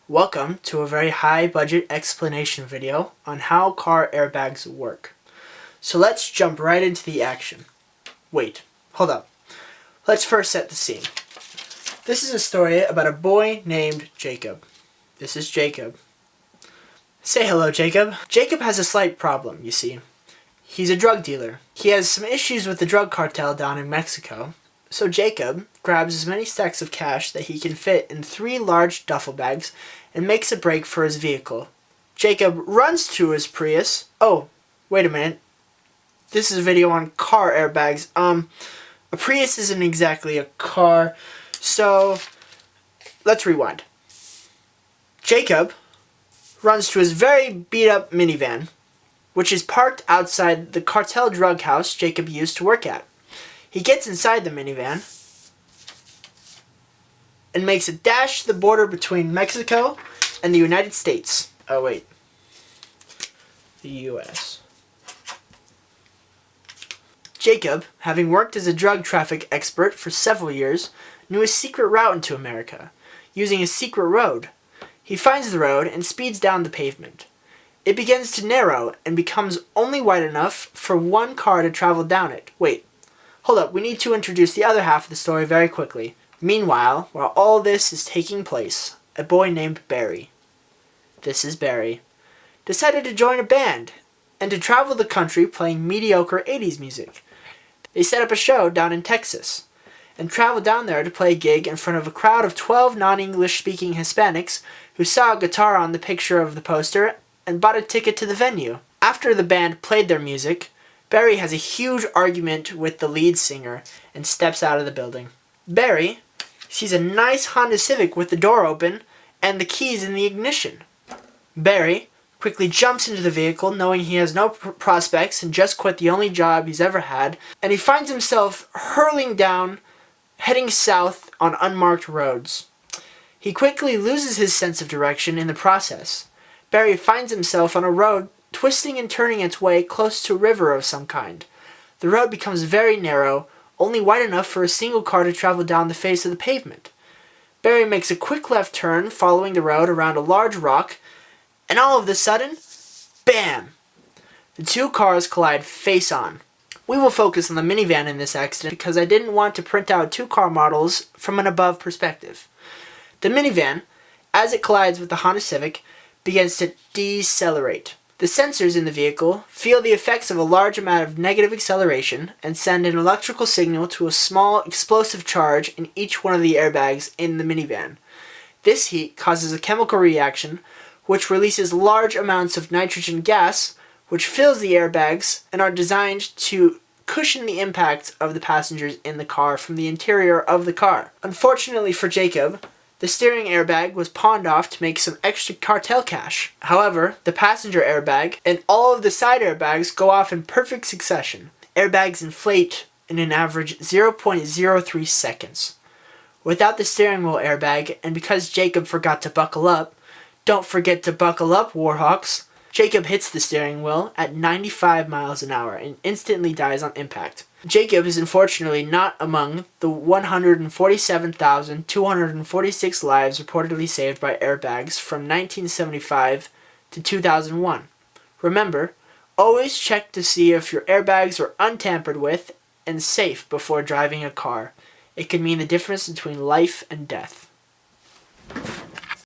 Welcome to a very high budget explanation video on how car airbags work. So let's jump right into the action. Wait, hold up. Let's first set the scene. This is a story about a boy named Jacob. This is Jacob. Say hello, Jacob. Jacob has a slight problem, you see. He's a drug dealer. He has some issues with the drug cartel down in Mexico. So Jacob grabs as many stacks of cash that he can fit in 3 large duffel bags and makes a break for his vehicle. Jacob runs to his Prius. Oh, wait a minute. This is a video on car airbags. A Prius isn't exactly a car, so let's rewind. Jacob runs to his very beat-up minivan, which is parked outside the cartel drug house Jacob used to work at. He gets inside the minivan and makes a dash to the border between Mexico and the United States. Oh, wait. The U.S. Jacob, having worked as a drug traffic expert for several years, knew a secret route into America, using a secret road. He finds the road and speeds down the pavement. It begins to narrow and becomes only wide enough for one car to travel down it. Wait. Hold up, we need to introduce the other half of the story very quickly. Meanwhile, while all this is taking place, a boy named Barry, this is Barry, decided to join a band and to travel the country playing mediocre 80s music. They set up a show down in Texas and traveled down there to play a gig in front of a crowd of 12 non-English speaking Hispanics who saw a guitar on the picture of the poster and bought a ticket to the venue. After the band played their music, Barry has a huge argument with the lead singer and steps out of the building. Barry sees a nice Honda Civic with the door open and the keys in the ignition. Barry quickly jumps into the vehicle knowing he has no prospects and just quit the only job he's ever had, and he finds himself hurling down, heading south on unmarked roads. He quickly loses his sense of direction in the process. Barry finds himself on a road twisting and turning its way close to a river of some kind. The road becomes very narrow, only wide enough for a single car to travel down the face of the pavement. Barry makes a quick left turn following the road around a large rock, and all of a sudden, bam! The 2 cars collide face on. We will focus on the minivan in this accident because I didn't want to print out 2 car models from an above perspective. The minivan, as it collides with the Honda Civic, begins to decelerate. The sensors in the vehicle feel the effects of a large amount of negative acceleration and send an electrical signal to a small explosive charge in each one of the airbags in the minivan. This heat causes a chemical reaction which releases large amounts of nitrogen gas which fills the airbags and are designed to cushion the impact of the passengers in the car from the interior of the car. Unfortunately for Jacob, the steering airbag was pawned off to make some extra cartel cash. However, the passenger airbag and all of the side airbags go off in perfect succession. Airbags inflate in an average 0.03 seconds. Without the steering wheel airbag, and because Jacob forgot to buckle up, don't forget to buckle up, Warhawks, Jacob hits the steering wheel at 95 miles an hour and instantly dies on impact. Jacob is unfortunately not among the 147,246 lives reportedly saved by airbags from 1975 to 2001. Remember, always check to see if your airbags are untampered with and safe before driving a car. It can mean the difference between life and death.